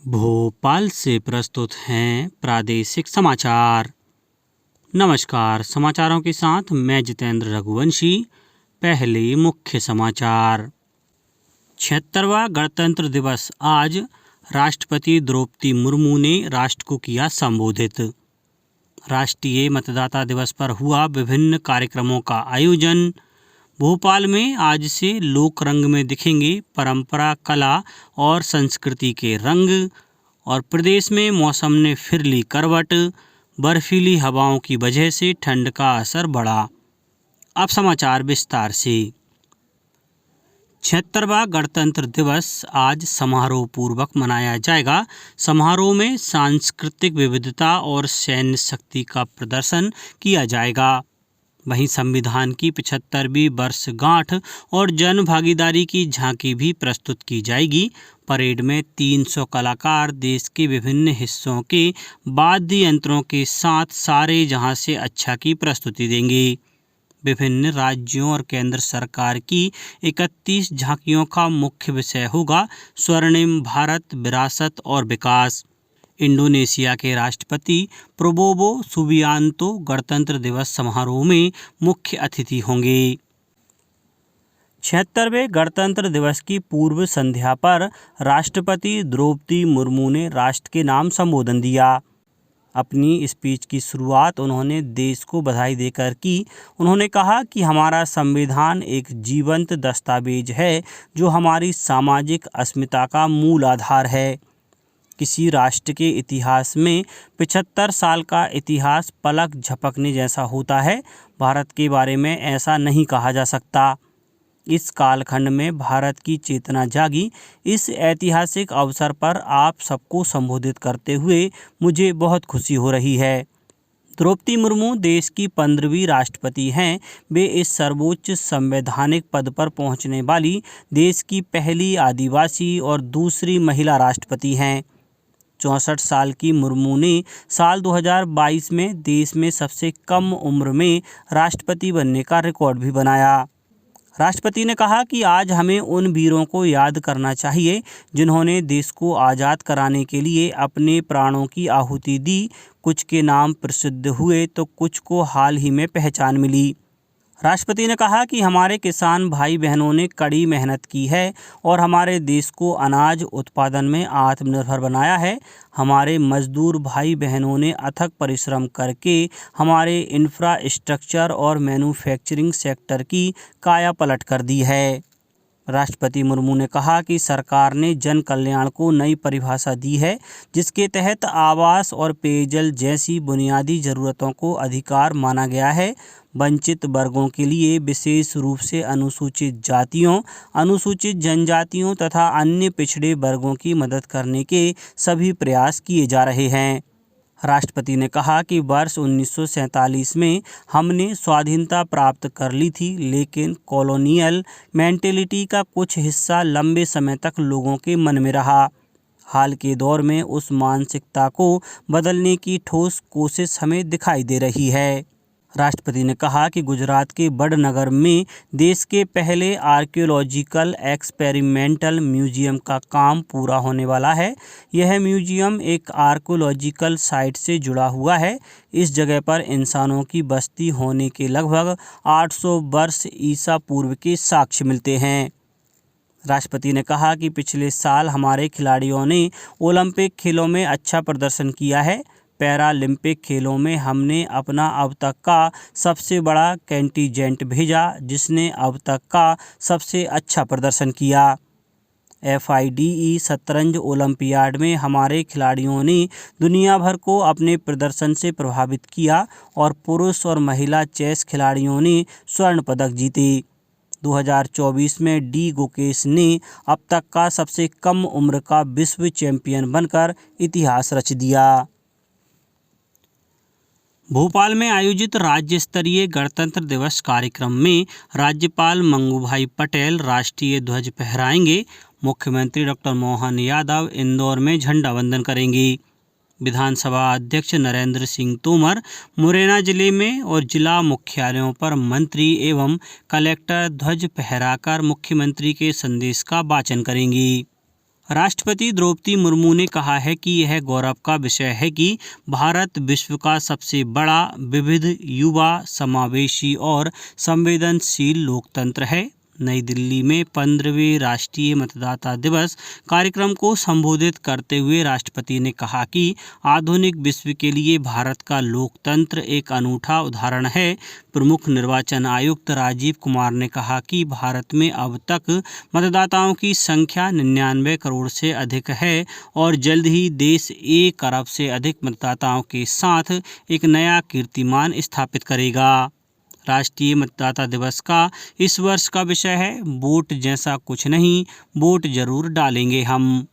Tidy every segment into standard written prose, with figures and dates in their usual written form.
भोपाल से प्रस्तुत हैं प्रादेशिक समाचार। नमस्कार, समाचारों के साथ मैं जितेंद्र रघुवंशी। पहले मुख्य समाचार। 76वां गणतंत्र दिवस आज राष्ट्रपति द्रौपदी मुर्मू ने राष्ट्र को किया संबोधित। राष्ट्रीय मतदाता दिवस पर हुआ विभिन्न कार्यक्रमों का आयोजन। भोपाल में आज से लोक रंग में दिखेंगे परंपरा, कला और संस्कृति के रंग। और प्रदेश में मौसम ने फिर ली करवट, बर्फीली हवाओं की वजह से ठंड का असर बढ़ा। अब समाचार विस्तार से। 76वां गणतंत्र दिवस आज समारोह पूर्वक मनाया जाएगा। समारोह में सांस्कृतिक विविधता और सैन्य शक्ति का प्रदर्शन किया जाएगा। वहीं संविधान की 75वीं वर्षगांठ और जन भागीदारी की झांकी भी प्रस्तुत की जाएगी। परेड में 300 कलाकार देश के विभिन्न हिस्सों के वाद्य यंत्रों के साथ सारे जहां से अच्छा की प्रस्तुति देंगे। विभिन्न राज्यों और केंद्र सरकार की 31 झांकियों का मुख्य विषय होगा स्वर्णिम भारत, विरासत और विकास। इंडोनेशिया के राष्ट्रपति प्रबोवो सुबियांतो गणतंत्र दिवस समारोह में मुख्य अतिथि होंगे। 76वें गणतंत्र दिवस की पूर्व संध्या पर राष्ट्रपति द्रौपदी मुर्मू ने राष्ट्र के नाम संबोधन दिया। अपनी स्पीच की शुरुआत उन्होंने देश को बधाई देकर की। उन्होंने कहा कि हमारा संविधान एक जीवंत दस्तावेज है जो हमारी सामाजिक अस्मिता का मूल आधार है। किसी राष्ट्र के इतिहास में 75 साल का इतिहास पलक झपकने जैसा होता है। भारत के बारे में ऐसा नहीं कहा जा सकता। इस कालखंड में भारत की चेतना जागी। इस ऐतिहासिक अवसर पर आप सबको संबोधित करते हुए मुझे बहुत खुशी हो रही है। द्रौपदी मुर्मू देश की 15वीं राष्ट्रपति हैं। वे इस सर्वोच्च संवैधानिक पद पर पहुंचने वाली देश की पहली आदिवासी और दूसरी महिला राष्ट्रपति हैं। 64 साल की मुर्मू ने साल 2022 में देश में सबसे कम उम्र में राष्ट्रपति बनने का रिकॉर्ड भी बनाया। राष्ट्रपति ने कहा कि आज हमें उन वीरों को याद करना चाहिए जिन्होंने देश को आज़ाद कराने के लिए अपने प्राणों की आहुति दी। कुछ के नाम प्रसिद्ध हुए तो कुछ को हाल ही में पहचान मिली। राष्ट्रपति ने कहा कि हमारे किसान भाई बहनों ने कड़ी मेहनत की है और हमारे देश को अनाज उत्पादन में आत्मनिर्भर बनाया है। हमारे मजदूर भाई बहनों ने अथक परिश्रम करके हमारे इंफ्रास्ट्रक्चर और मैन्युफैक्चरिंग सेक्टर की काया पलट कर दी है। राष्ट्रपति मुर्मू ने कहा कि सरकार ने जन कल्याण को नई परिभाषा दी है, जिसके तहत आवास और पेयजल जैसी बुनियादी ज़रूरतों को अधिकार माना गया है। वंचित वर्गों के लिए विशेष रूप से अनुसूचित जातियों, अनुसूचित जनजातियों तथा अन्य पिछड़े वर्गों की मदद करने के सभी प्रयास किए जा रहे हैं। राष्ट्रपति ने कहा कि वर्ष 1947 में हमने स्वाधीनता प्राप्त कर ली थी, लेकिन कॉलोनियल मेंटेलिटी का कुछ हिस्सा लंबे समय तक लोगों के मन में रहा। हाल के दौर में उस मानसिकता को बदलने की ठोस कोशिश हमें दिखाई दे रही है। राष्ट्रपति ने कहा कि गुजरात के वडनगर में देश के पहले आर्कियोलॉजिकल एक्सपेरिमेंटल म्यूजियम का काम पूरा होने वाला है। यह म्यूजियम एक आर्कियोलॉजिकल साइट से जुड़ा हुआ है। इस जगह पर इंसानों की बस्ती होने के लगभग 800 वर्ष ईसा पूर्व के साक्ष्य मिलते हैं। राष्ट्रपति ने कहा कि पिछले साल हमारे खिलाड़ियों ने ओलंपिक खेलों में अच्छा प्रदर्शन किया है। पैरालंपिक खेलों में हमने अपना अब तक का सबसे बड़ा कंटिजेंट भेजा, जिसने अब तक का सबसे अच्छा प्रदर्शन किया। FIDE शतरंज ओलंपियाड में हमारे खिलाड़ियों ने दुनिया भर को अपने प्रदर्शन से प्रभावित किया और पुरुष और महिला चेस खिलाड़ियों ने स्वर्ण पदक जीते। 2024 में डी गुकेश ने अब तक का सबसे कम उम्र का विश्व चैंपियन बनकर इतिहास रच दिया। भोपाल में आयोजित राज्य स्तरीय गणतंत्र दिवस कार्यक्रम में राज्यपाल मंगूभाई पटेल राष्ट्रीय ध्वज फहराएंगे। मुख्यमंत्री डॉक्टर मोहन यादव इंदौर में झंडा वंदन करेंगे। विधानसभा अध्यक्ष नरेंद्र सिंह तोमर मुरैना जिले में और जिला मुख्यालयों पर मंत्री एवं कलेक्टर ध्वज फहराकर मुख्यमंत्री के संदेश का वाचन करेंगे। राष्ट्रपति द्रौपदी मुर्मू ने कहा है कि यह गौरव का विषय है कि भारत विश्व का सबसे बड़ा, विविध, युवा, समावेशी और संवेदनशील लोकतंत्र है। नई दिल्ली में 15वें राष्ट्रीय मतदाता दिवस कार्यक्रम को संबोधित करते हुए राष्ट्रपति ने कहा कि आधुनिक विश्व के लिए भारत का लोकतंत्र एक अनूठा उदाहरण है। प्रमुख निर्वाचन आयुक्त राजीव कुमार ने कहा कि भारत में अब तक मतदाताओं की संख्या 99 करोड़ से अधिक है और जल्द ही देश 1 अरब से अधिक मतदाताओं के साथ एक नया कीर्तिमान स्थापित करेगा। राष्ट्रीय मतदाता दिवस का इस वर्ष का विषय है वोट जैसा कुछ नहीं, वोट जरूर डालेंगे हम।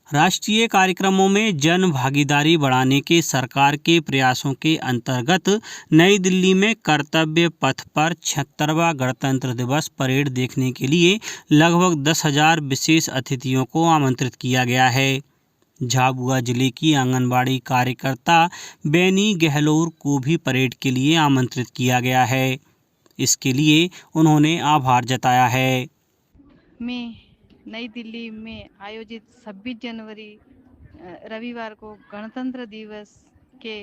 राष्ट्रीय कार्यक्रमों में जन भागीदारी बढ़ाने के सरकार के प्रयासों के अंतर्गत नई दिल्ली में कर्तव्य पथ पर 76वां गणतंत्र दिवस परेड देखने के लिए लगभग 10,000 विशेष अतिथियों को आमंत्रित किया गया है। झाबुआ जिले की आंगनबाड़ी कार्यकर्ता बेनी गहलोर को भी परेड के लिए आमंत्रित किया गया है। इसके लिए उन्होंने आभार जताया है। मैं नई दिल्ली में आयोजित 26 जनवरी रविवार को गणतंत्र दिवस के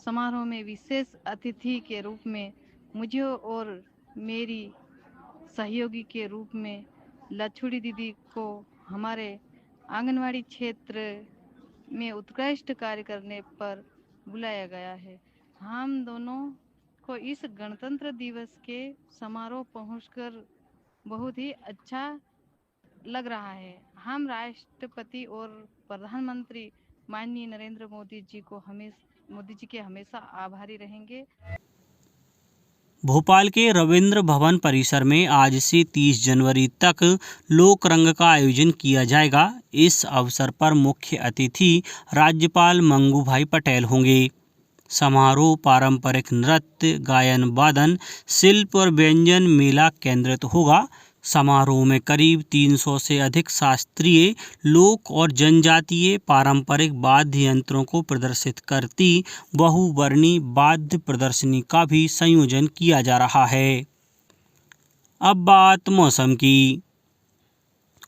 समारोह में विशेष अतिथि के रूप में मुझे और मेरी सहयोगी के रूप में लछुड़ी दीदी को हमारे आंगनवाड़ी क्षेत्र में उत्कृष्ट कार्य करने पर बुलाया गया है। हम दोनों को इस गणतंत्र दिवस के समारोह पहुंचकर बहुत ही अच्छा लग रहा है। हम राष्ट्रपति और प्रधानमंत्री माननीय नरेंद्र मोदी जी के हमेशा आभारी रहेंगे। भोपाल के रविंद्र भवन परिसर में आज से 30 जनवरी तक लोक रंग का आयोजन किया जाएगा। इस अवसर पर मुख्य अतिथि राज्यपाल मंगू भाई पटेल होंगे। समारोह पारंपरिक नृत्य, गायन, वादन, शिल्प और व्यंजन मेला केंद्रित होगा। समारोह में करीब 300 से अधिक शास्त्रीय, लोक और जनजातीय पारंपरिक वाद्य यंत्रों को प्रदर्शित करती बहुवर्णीय वाद्य प्रदर्शनी का भी संयोजन किया जा रहा है। अब बात मौसम की।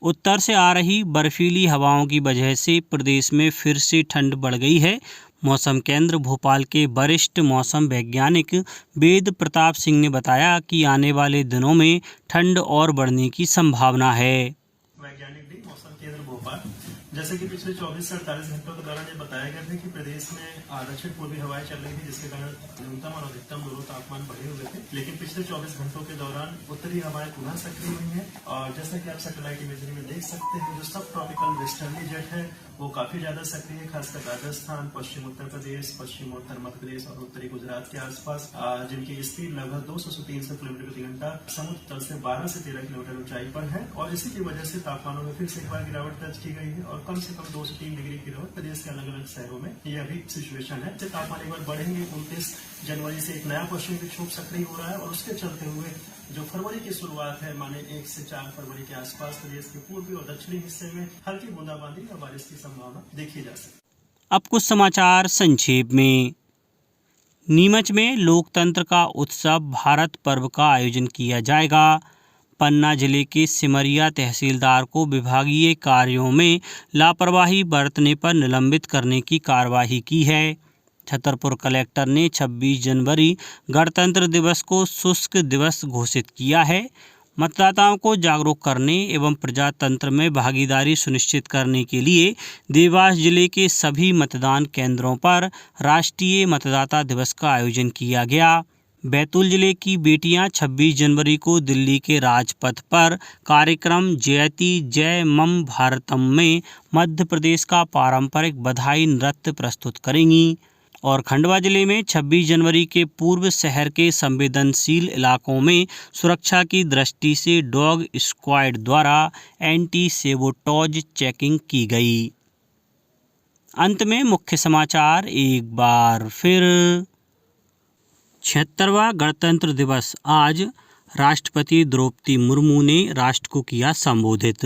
उत्तर से आ रही बर्फीली हवाओं की वजह से प्रदेश में फिर से ठंड बढ़ गई है। मौसम केंद्र भोपाल के वरिष्ठ मौसम वैज्ञानिक वेद प्रताप सिंह ने बताया कि आने वाले दिनों में ठंड और बढ़ने की संभावना है। वैज्ञानिक डी मौसम केंद्र भोपाल, जैसे कि पिछले 24 से 48 घंटों के दौरान ये बताया गया था कि प्रदेश में दक्षिण पूर्वी हवाएं चल रही थी, जिसके कारण न्यूनतम और अधिकतम दोनों तापमान बढ़े हुए थे। लेकिन पिछले 24 घंटों के दौरान उत्तरी हवाएं पुनः सक्रिय हुई हैं और जैसा कि आप सैटेलाइट इमेजरी में देख सकते हैं, जो सब ट्रॉपिकल वेस्टर्ली जेट है वो काफी ज्यादा सक्रिय है, खासकर राजस्थान, पश्चिम उत्तर प्रदेश, पश्चिम उत्तर मध्य प्रदेश और उत्तरी गुजरात के आसपास, जिनकी स्पीड लगभग 200 से 300 किलोमीटर प्रति घंटा समुद्र तल से 12 से 13 किलोमीटर ऊंचाई पर है। और इसी की वजह से तापमानों में फिर से एक बार गिरावट दर्ज की गई है और कम से कम 2 से 3 डिग्री की गिरावट प्रदेश के अलग अलग शहरों में यह भी सिचुएशन है। तापमान एक बार बढ़ेंगे। 29 जनवरी से एक नया पश्चिमी विक्षोभ सक्रिय हो रहा है और उसके चलते हुए जो फरवरी की शुरुआत है, माने 1 से 4 फरवरी के आसपास प्रदेश के पूर्वी और दक्षिणी हिस्से में हल्की बूंदाबांदी या बारिश की संभावना देखी जा सकती है। अब कुछ समाचार संक्षेप में। नीमच में लोकतंत्र का उत्सव भारत पर्व का आयोजन किया जाएगा। पन्ना जिले के सिमरिया तहसीलदार को विभागीय कार्यों में लापरवाही बरतने पर निलंबित करने की कार्यवाही की है। छतरपुर कलेक्टर ने 26 जनवरी गणतंत्र दिवस को शुष्क दिवस घोषित किया है। मतदाताओं को जागरूक करने एवं प्रजातंत्र में भागीदारी सुनिश्चित करने के लिए देवास जिले के सभी मतदान केंद्रों पर राष्ट्रीय मतदाता दिवस का आयोजन किया गया। बैतूल जिले की बेटियां 26 जनवरी को दिल्ली के राजपथ पर कार्यक्रम जयति जय मम भारतम में मध्य प्रदेश का पारंपरिक बधाई नृत्य प्रस्तुत करेंगी। और खंडवा जिले में 26 जनवरी के पूर्व शहर के संवेदनशील इलाकों में सुरक्षा की दृष्टि से डॉग स्क्वाड द्वारा एंटी सेबोटॉज चेकिंग की गई। अंत में मुख्य समाचार एक बार फिर। 76वां गणतंत्र दिवस आज राष्ट्रपति द्रौपदी मुर्मू ने राष्ट्र को किया संबोधित।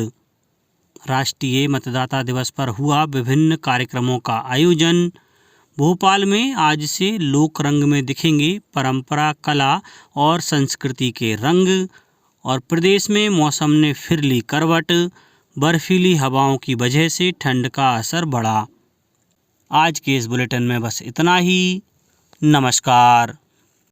राष्ट्रीय मतदाता दिवस पर हुआ विभिन्न कार्यक्रमों का आयोजन। भोपाल में आज से लोक रंग में दिखेंगे परंपरा, कला और संस्कृति के रंग। और प्रदेश में मौसम ने फिर ली करवट। बर्फीली हवाओं की वजह से ठंड का असर बढ़ा। आज के इस बुलेटिन में बस इतना ही। नमस्कार।